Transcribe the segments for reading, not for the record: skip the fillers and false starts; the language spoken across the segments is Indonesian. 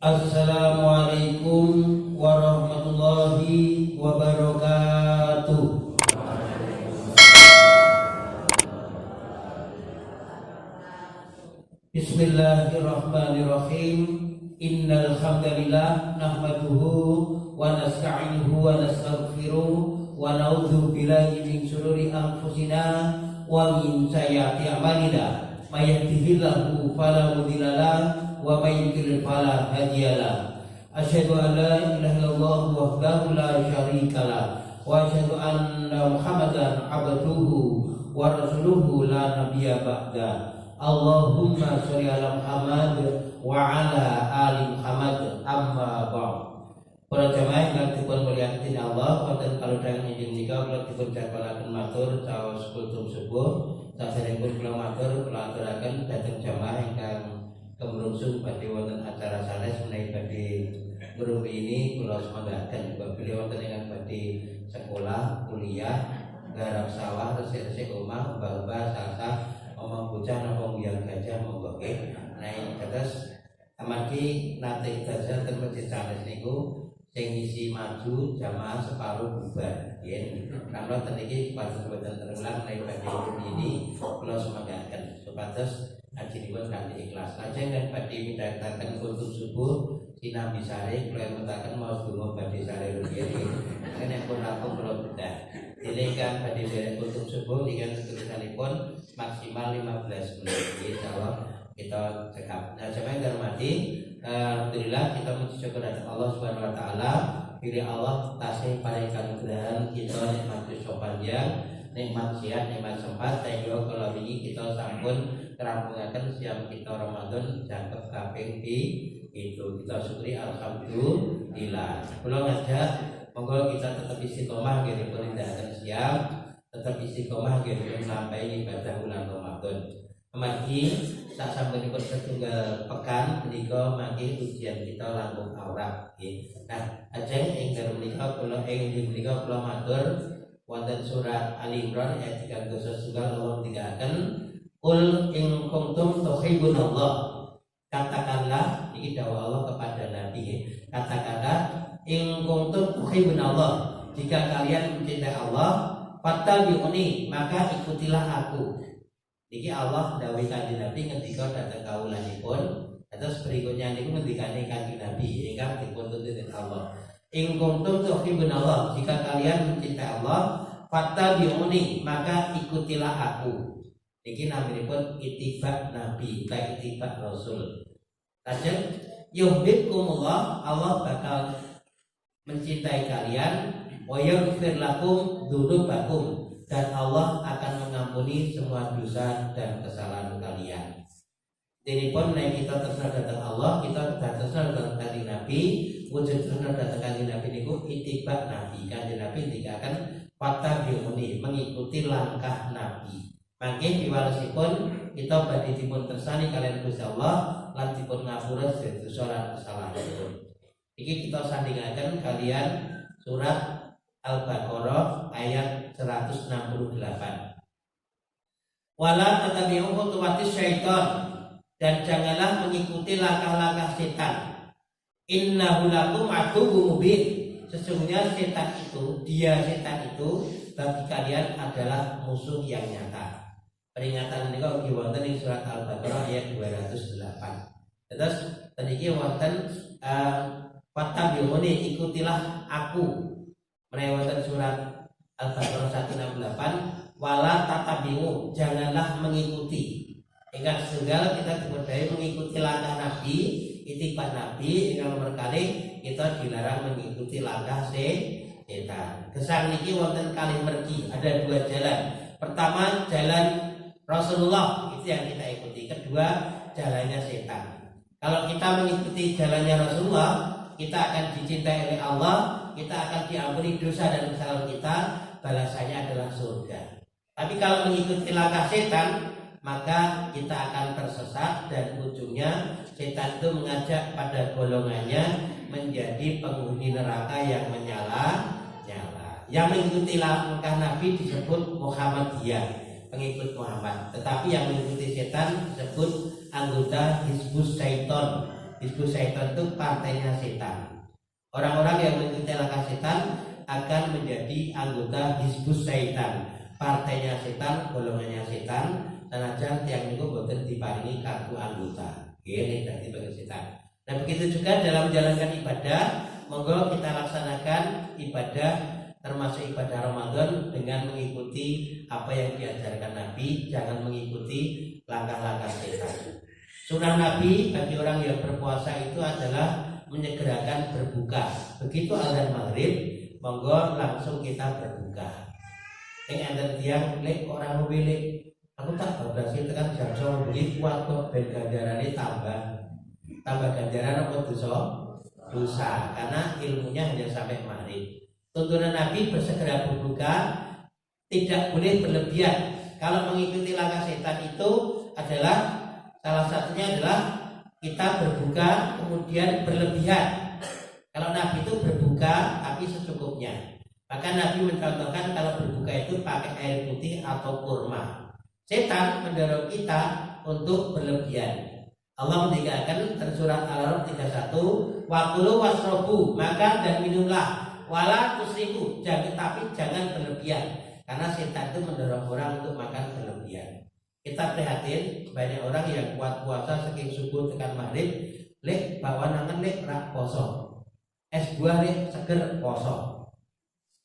Assalamualaikum warahmatullahi wabarakatuh. Bismillahirrahmanirrahim. Innal hamdalillah nahmaduhu wa nasta'inuhu wa nastaghfiruh wa na'udzu billahi min shururi anfusina wa min sayyiati a'malina. May yahdihillahu fala mudilla lahu wa may yudlil fala hadiyalah. Asyhadu an la ilaha illallah wahdahu la syarikalah wa asyhadu anna Muhammadan abduhu wa rasuluhu la nabiyya ba'da. Allahumma sholli ala Muhammad wa ala ali Muhammad, amma ba'd. Para jamaah ingkang dipun mulyakaken Allah, wonten kalodhangan injil menika kula dipun jadwalaken matur saos kultum subuh. Saderengipun kula matur kula aturaken dhateng jamaah ingkang kemrungsung badhe wonten acara sanes menawi badhe ngrumpi ini kula semanggaken beliau wonten ingkang badhe sekolah, kuliah, garap sawah, resik-resik omah, mbah-mbah, sasah, omong bocah napa biang gajah monggo nggih. Naik terus amargi nate ijazah ten masjid sanes niku sing ngisi maju jamaah separuh bubar nggih. Kalau ten iki supados boten terulang menawi badhe ngrumpi ini kula semanggaken supados ajripun kanthi ikhlas. Lajeng nek badhe midhangetaken kultum subuh sinambi sare kula mutaken maos donga badhe sare rumiyin. Nek pun rampung kula bedah. Dene kan badhe derek kultum subuh niku tulisanipun maksimal 15 menit. Insyaallah kita cekap. Nah, jemaah yang hormati, alhamdulillah kita muji syukur kepada Allah Subhanahu wa taala. Pilih Allah tasih paring kanugrahan kita nikmat sopanjang, nikmat sihat, nikmat sempat. Sehingga kalau ini kita sampun terampungaken siam kita Ramadan jangkep kaping itu kita syukuri alhamdulillah. Kula ngajak monggo kita tetap istiqomah nggih dipun nindakaken siam, tetap istiqomah nggih dipun sampai ibadah bulan Ramadan. Amargi sak sampunipun setunggal pekan menika mangke ujian kita langkung awrak nggih. Nah, ajeng ing dalem menika kula matur wonten surat Ali Imran ayat 3 Allah dikatakan qul in kuntum tuhibbunallah. Katakanlah, ini dawuh Allah kepada Nabi, katakanlah in kuntum tuhibbunallah, jika kalian mencintai Allah, fattabi'uni, maka ikutilah aku. Niki Allah dawuh kanjeng Nabi ngendika dhateng kawulanipun, terus berikutnya niku ngendikane kanjeng Nabi ingkang dipun tuntun Allah. In kuntum tuhibbunallah, jika kalian mencintai Allah, fattabi'uni, maka ikutilah aku. Niki naminipun ittiba Nabi, bukan ittiba Rasul. Lajeng yuhibbukumullah, Allah bakal mencintai kalian, wa yaghfir lakum dzunubakum, dan Allah akan mengampuni semua dosa dan kesalahan kalian. Ini pun naik kita terserah datang Allah, kita terserah datang kanjeng Nabi, wujud terserah datang kanjeng Nabi niku ittiba Nabi. Kanjeng Nabi dikatakan fattabi'uni, mengikuti langkah Nabi. Mangke piwalesipun kita badhe dipun kersani kalian Gusti Allah lan dipun ngapura dosa lan kesalahanipun. Iki kita sandingaken kalian surat Al-Baqarah ayat 168. Wala tatabi'u khutuwatis syaitan, dan janganlah mengikuti langkah-langkah setan. Innahu lakum aduwwum mubin, sesungguhnya setan itu bagi kalian adalah musuh yang nyata. Peringatan menika ugi wonten ing surat Al-Baqarah ayat 208. Terus tadi wonten fattabi'uni, ikutilah aku. Menawi surat Al-Baqarah 168, wala tatabi'u, janganlah mengikuti. Ingat segala kita dipercaya mengikuti langkah Nabi, ittiba Nabi. Yang nomor kali kita dilarang mengikuti langkah setan. Gesang niki wonten kalih mergi, ada dua jalan. Pertama jalan Rasulullah, itu yang kita ikuti. Kedua jalannya setan. Kalau kita mengikuti jalannya Rasulullah, kita akan dicintai oleh Allah, kita akan diampuni dosa dan kesalahan kita, balasannya adalah surga. Tapi kalau mengikuti langkah setan, maka kita akan tersesat dan ujungnya setan itu mengajak pada golongannya menjadi penghuni neraka yang menyala-nyala. Yang mengikuti langkah Nabi disebut Muhammadiyah, pengikut Muhammad. Tetapi yang mengikuti setan disebut anggota Hizbus Syaiton, Hizbus Syaitan itu partainya setan. Orang-orang yang mengikuti langkah setan akan menjadi anggota Hizbus Syaitan, partainya setan, golongannya setan. Senajan tiang niku boten diparingi kartu anggota. Ini dadi bagi setan. Nah begitu juga dalam menjalankan ibadah, monggo kita laksanakan ibadah termasuk ibadah Ramadan dengan mengikuti apa yang diajarkan Nabi, jangan mengikuti langkah-langkah setan. Sunnah Nabi bagi orang yang berpuasa itu adalah menyegerakan berbuka. Begitu azan maghrib, monggo langsung kita berbuka. Yang ada tiang lek orang memilih, aku tak berhasil tekan jam 9 bengi kuat kok ben ganjarane tambah ganjaran apa dosa karena ilmunya hanya sampai maghrib. Tuntunan Nabi bersegera berbuka, tidak boleh berlebihan. Kalau mengikuti langkah setan itu adalah salah satunya adalah kita berbuka kemudian berlebihan. Kalau Nabi itu berbuka tapi secukupnya. Maka Nabi mencontohkan kalau berbuka itu pakai air putih atau kurma. Setan mendorong kita untuk berlebihan. Allah meninggalkan tersurat Al-Araf 31, wakulu wasrobu, makan dan minumlah, wala tusrifu, tapi jangan berlebihan, karena setan itu mendorong orang untuk makan berlebihan. Kita prihatin banyak orang yang kuat puasa saking subuh tekan maghrib, lek bawa nangan lek rak poso, es buah lek seger poso,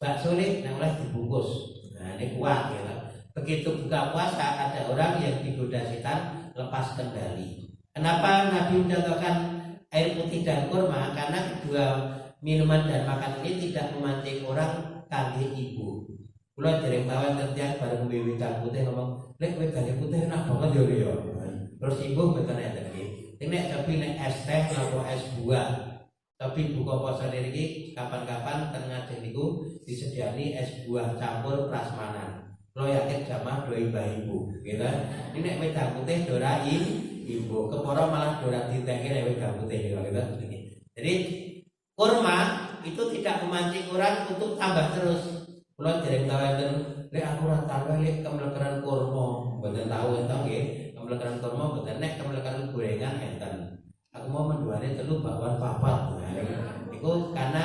bakso lek yang oleh dibungkus, nah ini kuat ya. Begitu buka puasa ada orang yang digoda setan lepas kendali. Kenapa Nabi mencontohkan air putih dan kurma? Karena kedua minuman dan makanan ini tidak memancing orang kangge ibu. Kula dereng tawon tertiak bareng ngombe wedang putih ngomong, "Lek wedang putih enak banget ya." Terus ibu mboten enten iki. Nek tapi nek es teh atau es buah. Tapi buka puasa niki kapan-kapan teng ngajeng niku disediani es buah campur prasmanan. Lo yakin jamaah doi ibu, gitu. Ini nek wedang putih dora ibu, keporo malah dora ditengke nek wedang putih, gitu. Jadi kurma itu tidak memancing orang untuk tambah terus. Kalau dereng tawaken, lek aku ora tambah lek kemlekeran kurma, mboten tahu enten nggih. Kemlekeran kurma mboten nek kemlekeran gorengan enten. Aku mau menduane telu bakwan papat. Nah, itu karena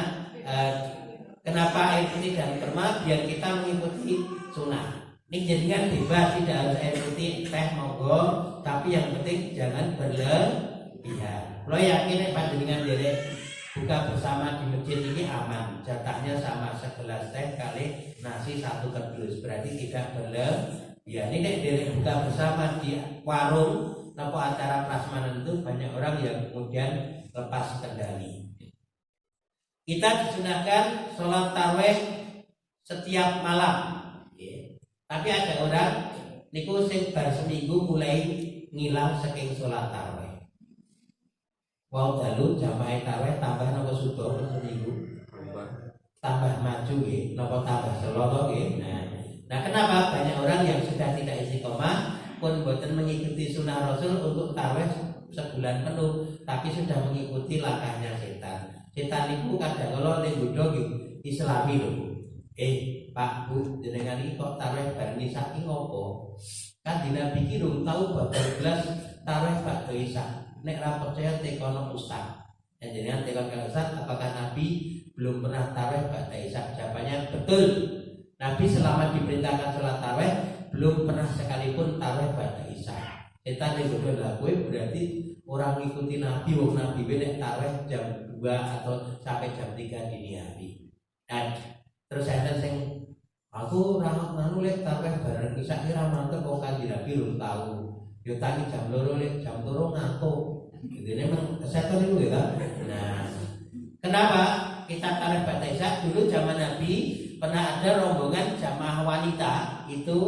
kenapa air putih dan kurma biar kita mengikuti sunnah. Ini jadikan bebas, tidak harus air putih, teh monggo, tapi yang penting jangan berlebihan. Lo yakin nek panjenengan derek buka bersama di masjid ini aman, jatahnya sama segelas teh kali nasi 1 kerdus, berarti tidak berlebihan. Ini nek derek buka bersama di warung atau acara prasmanan itu banyak orang yang kemudian lepas kendali. Kita disunahkan sholat tarawih setiap malam. Tapi ada orang niku sing bar seminggu mulai ngilang saking sholat tarawih. Wau dalu jamaah tarawih tambah napa subuh seminggu? Tambah maju nggih, napa tambah seloro nggih. Nah, kenapa banyak orang yang sudah tidak istiqomah pun boten mengikuti sunnah Rasul untuk tarawih sebulan penuh, tapi sudah mengikuti langkahnya setan. Setan niku kadang kala ning bodho nggih Islami lho. Pak Bu, jenengan iki kok tarawih bareng Isya iki ngopo? Kan Nabi iki lho tau babal gelas tarawih bakdo Isya. Nek ra percaya tekono ustaz. Jenengan tekon kang ustaz, apakah Nabi belum pernah tarawih bakdo Isya? Jawabannya betul. Nabi selama diperintahkan sholat tarawih belum pernah sekalipun tarawih bakdo Isya. Setan yang bodoh lah kowe berarti orang ngikuti Nabi, wong Nabi nek tarawih jam 2 atau sampai jam 3 dini hari. Dan terus saya sing aku ra nganu lek tarawih bareng Isya ki ra mantep wong Kanjeng Nabi lho tahu. Yo tangi jam 2 lek jam 3 ngantuk. Jadi memang setan itu ya. Nah, kenapa kita tarawih bakdo Isya? Dulu zaman Nabi pernah ada rombongan jamaah wanita itu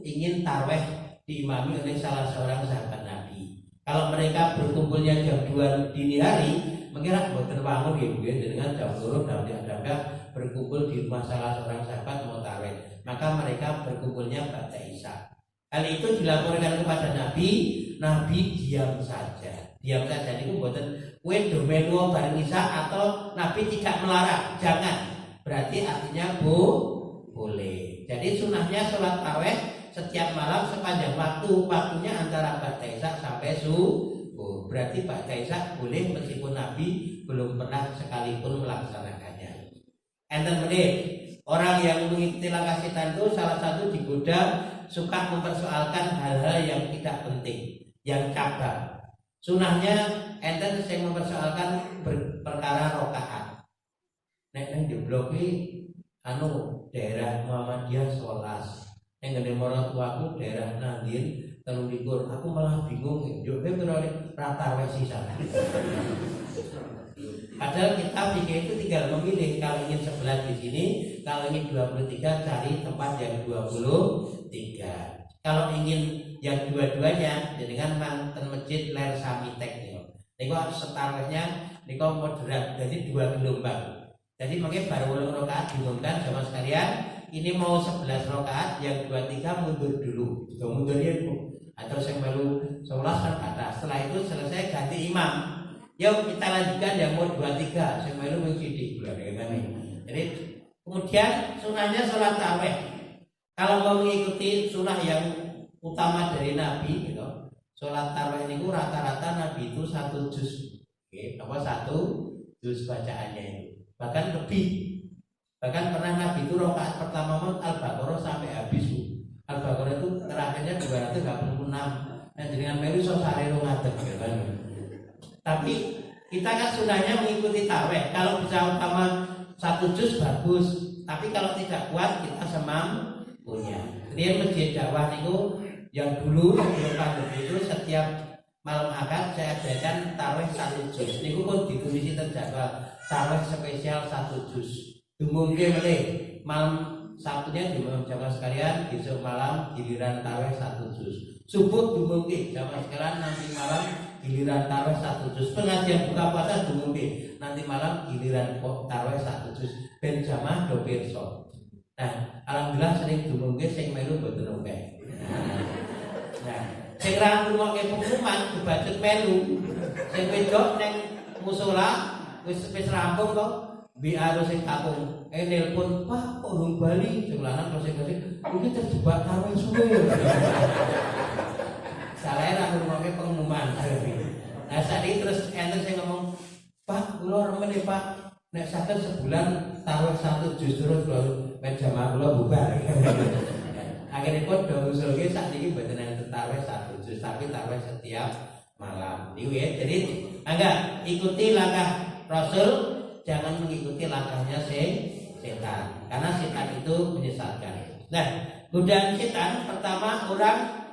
ingin tarawih diimami oleh salah seorang sahabat Nabi. Kalau mereka berkumpulnya jam 2 dini hari, mengira boten wangun ya dengan jam 2 dan diadakan berkumpul di rumah salah seorang sahabat mau tarawih. Maka mereka berkumpulnya pada Isya. Hal itu dilaporkan kepada Nabi. Nabi diam saja. Diam saja niku boten kowe do melu bareng Isya atau Nabi tidak melarang. Jangan. Berarti artinya boleh. Jadi sunahnya sholat tarawih setiap malam sepanjang waktunya antara pada Isya sampai subuh. Berarti Ba'da Isya boleh meskipun Nabi belum pernah sekalipun melaksanakannya. Enten menit orang yang mengikuti langkah setan itu salah satu digoda suka mempersoalkan hal-hal yang tidak penting, yang cabang. Sunahnya enten yang mempersoalkan perkara rokaat. Nek di blok ini daerah Muhammadiyah 11. Yang gede orang tuaku daerah Nahdien 23. Aku malah bingung. Jodoh beroleh rata wesi sana. Padahal kita pikir itu tinggal memilih. Kalau ingin 11 di sini, kalau ingin 23 cari tempat yang 23. Kalau ingin yang dua-duanya, dengan manten masjid Ler Samitek nih. Niko setarwehnya niko moderat, jadi 2 gelombang. Jadi makanya baru 8 rakaat diumumkan sama sekalian. Ini mau 11 rakaat, yang 23 mundur dulu. Itu mundurnya itu. Atau saya melu 11 kan kata. Setelah itu selesai ganti imam. Yuk kita lanjutkan yang mau 23. Saya melu mengcidi. Jadi kemudian sunahnya sholat tarawih. Kalau mau mengikuti sunah yang utama dari Nabi, gitu, sholat tarawih ini rata-rata Nabi itu 1 juz. Apa 1 juz bacaannya itu. Bahkan lebih. Bahkan pernah Nabi itu rakaat pertama Al-Baqarah sampai habis. Al-Baqarah itu terakhirnya 286. Nah dengan melu sosare ngadeg kan. Tapi kita kan sunahnya mengikuti tarawih. Kalau bisa utama 1 juz bagus. Tapi kalau tidak kuat kita semampunya. Jadi masjid dakwah itu yang dulu sebelum pandemi itu setiap malam akad saya adakan tarawih 1 juz. Niku pun ditulisi terjadwal tarawih spesial 1 juz. Mungkin malam Sabtunya di malam jamaah sekalian, besok malam giliran tarawih 1 juz. Subuh dimungkin jamaah sekalian, nanti malam giliran tarawih 1 juz. Pengajian buka puasa dimungkin nanti malam giliran tarawih 1 juz. Ben jamaah do pirsa. Nah, alhamdulillah sering dimungkin sing melu mboten akeh. Nah, sing ra ngrungokke pengumuman dibacut melu. Sing wedok ning musala wis rampung kok. Harus sing takung, nelpon Pak, urung Bali, sing lanang klasik-klasik, mungkin terjebak tarawih suwe. Salah ra ngomongke pengumuman. Nah, saat ini terus enten sing ngomong, Pak, kula remen ya Pak, nek saged sebulan tarawih 1 juz terus kula jamaah kula bubar. Akhirnya pun do usulke sak niki mboten enten tarawih 1 juz, tapi tarawih setiap malam. Niku ya. Jadi, angga ikuti langkah Rasul. Jangan mengikuti langkahnya setan, karena setan itu menyesatkan. Nah, godaan setan pertama orang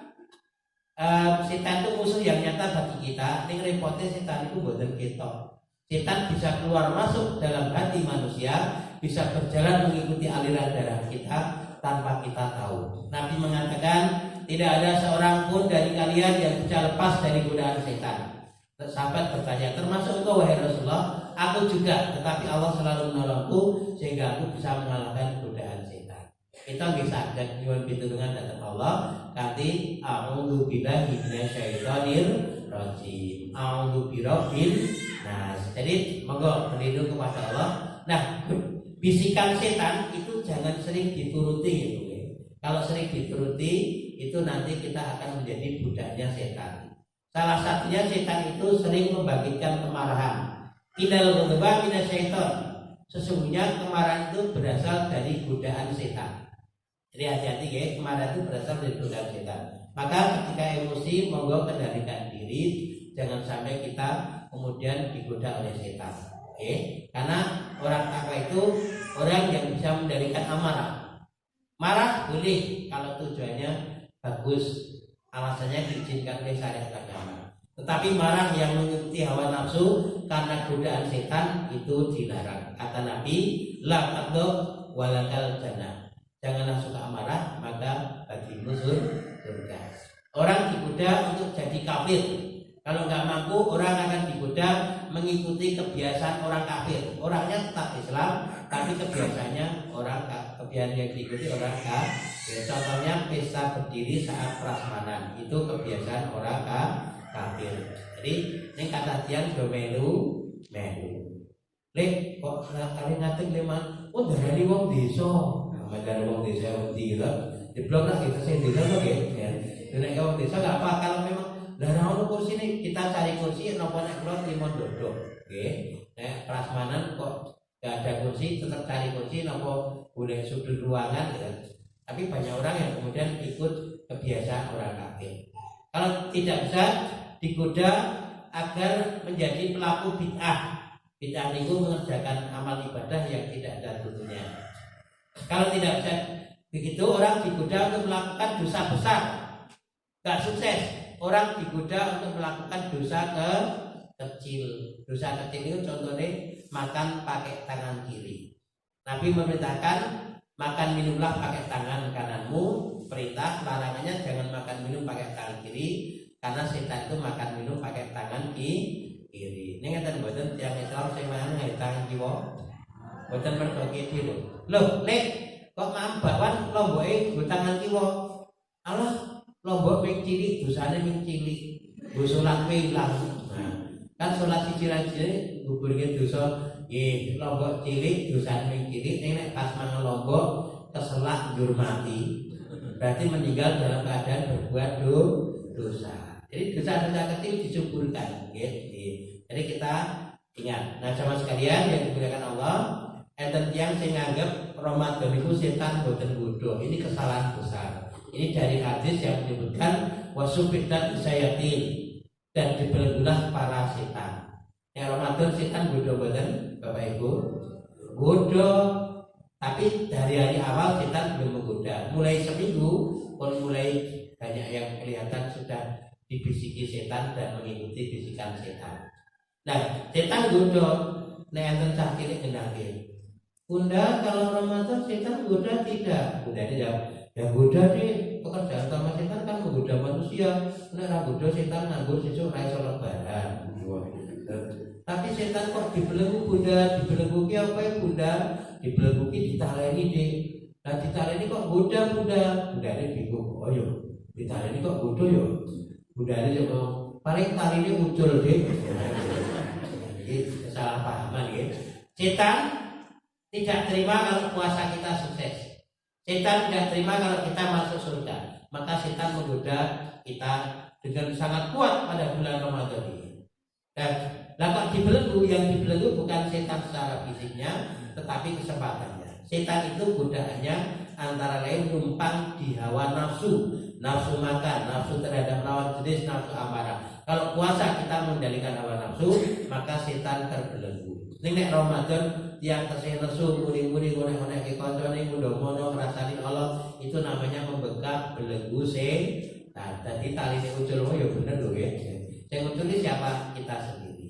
setan itu musuh yang nyata bagi kita. Ning repotnya setan itu boten ketok. Setan bisa keluar masuk dalam hati manusia, bisa berjalan mengikuti aliran darah kita tanpa kita tahu. Nabi mengatakan tidak ada seorang pun dari kalian yang bisa lepas dari godaan setan. Sahabat bertanya, termasuk engkau wahai Rasulullah? Aku juga, tetapi Allah selalu menolongku sehingga aku bisa mengalahkan godaan setan. Kita bisa dan nyuwun pitulungan datang Allah. Kanthi a'udzu billahi minasyaitonir rajim. A'udzu birabbil nas. Jadi monggo berlindung kepada Allah. Nah, bisikan setan itu jangan sering dituruti gitu. Kalau sering dituruti itu nanti kita akan menjadi budaknya setan. Salah satunya setan itu sering membangkitkan kemarahan. Innal ghadaba minasyaiton. Sesungguhnya kemarahan itu berasal dari godaan setan. Jadi hati-hati ya, kemarahan itu berasal dari godaan setan. Maka ketika emosi monggo kendalikan diri, jangan sampai kita kemudian digoda oleh setan. Oke? Karena orang takwa itu orang yang bisa mengendalikan amarah. Marah boleh kalau tujuannya bagus. Alasannya diizinkan oleh syariat agama. Tetapi marah yang mengikuti hawa nafsu karena godaan setan itu dilarang. Kata Nabi, la taqdu walakal jannah. Janganlah suka amarah, maka bagimu surga. Orang digoda untuk jadi kafir. Kalau nggak mampu, orang akan digoda mengikuti kebiasaan orang kafir. Orangnya tetap Islam, tapi kebiasaannya kebiasaan yang diikuti orang kafir. Ya, contohnya pesta berdiri saat prasmanan itu kebiasaan orang kafir. Jadi ini kata tiang do melu. Lek kok kalian ngatek leman, oh dari wong desa, dari wong desa tidak di blog lah kita sendiri loh ya. Dan wong desa nggak apa kalau memang darah kursi ini kita kita cari kursi nopo nek kula trimo dodok. Nggih. Nek prasmanan kok gak ada kursi, tetap cari kursi nopo boleh sudut ruangan gitu. Tapi banyak orang yang kemudian ikut kebiasaan orang kafir. Kalau tidak bisa digoda agar menjadi pelaku bid'ah. Bid'ah itu mengerjakan amal ibadah yang tidak ada tuntunnya. Kalau tidak bisa begitu, orang digoda untuk melakukan dosa besar, gak sukses. Orang digoda untuk melakukan dosa kecil. Dosa kecil itu contohnya makan pakai tangan kiri. Nabi memerintahkan makan minumlah pakai tangan kananmu. Perintah larangannya jangan makan minum pakai tangan kiri, karena setan itu makan minum pakai tangan kiri. Ini ngeten mboten tiyang Islam sing mangan tangan kiwa. Mboten mergo kiri lho. Loh, Nek, kok mambawan lomboke nggo tangan kiwa? Allah, lombok ping cilik dosane ping cilik. Nggo salat ilang. Nah, kan salat siji-siji nguburke dosa nggih, lombok cilik dosane ping cilik, nek pas mangan lombok keselak njur mati. Berarti meninggal dalam keadaan berbuat dosa. Jadi dosa-dosa kecil disuburkan, gitu. Jadi kita ingat. Nah, sama sekalian yang dimuliakan Allah, enten tiyang sing nganggep Ramadan itu setan boten bodho. Ini kesalahan besar. Ini dari hadis yang menyebutkan wasufidat sayatin, dan dibelenggulah para setan. Yang Ramadan setan bodho boten, Bapak Ibu? Bodho. Tapi dari hari awal setan belum menggoda. Mulai seminggu pun mulai banyak yang kelihatan sudah dibisiki setan dan mengikuti bisikan setan. Nah, setan goda nek enten cah cilik genake. Bunda, kalau Ramadan setan goda tidak? Bunda tidak. Ya goda deh. Pekerjaan utama setan kan menggoda manusia. Nek ra goda setan nganggur sesuk ra iso lebaran. Tapi setan kok dibelenggu Bunda? Dibelenggu ki apa ya Bunda? Dibelenggu ki ditaleni deh. Nah ditaleni kok goda Bunda? Bunda ini bingung. Oh yo, ditaleni kok goda yo? Bunda ini yo paling tali ini muncul deh. Ini kesalahpahaman ya. Setan tidak terima kalau puasa kita sukses. Setan tidak terima kalau kita masuk surga. Maka setan menggoda kita dengan sangat kuat pada bulan Ramadan ini. Dan kok dibelenggu, yang dibelenggu bukan setan secara fisiknya, tetapi kesempatannya. Setan itu godaannya antara lain numpang di hawa nafsu, nafsu makan, nafsu terhadap lawan jenis, nafsu amarah. Kalau puasa kita mengendalikan hawa nafsu, maka setan terbelenggu. Ini nek Ramadan yang tesih nesu, muni-muni, ngonek-ngonek ke koncone, mudah-mudahan ngrasani Allah, itu namanya membekap belenggu setan. Tadi tali ini ucul, oh ya bener loh ya. Yang ucul ini siapa? Kita sendiri.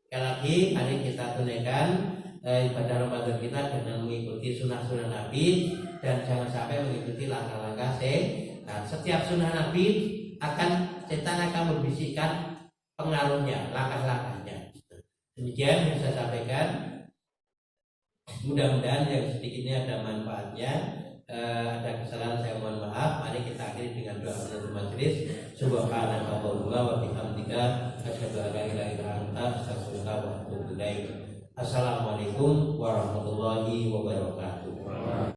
Sekali lagi, mari kita tunaikan ibadah Ramadan kita dengan mengikuti sunnah-sunnah Nabi, dan jangan sampai mengikuti langkah-langkah setan. Setiap sunnah Nabi setan akan membisikkan pengaruhnya, langkah-langkahnya. Demikian yang saya sampaikan. Mudah-mudahan yang sedikit ini ada manfaatnya. Ada kesalahan saya mohon maaf. Mari kita akhiri dengan doa penutup majelis. Subhanallahumma wa bihamdika asyhadu an la ilaha illa anta astaghfiruka wa atubu ilaik. Assalamualaikum warahmatullahi wabarakatuh.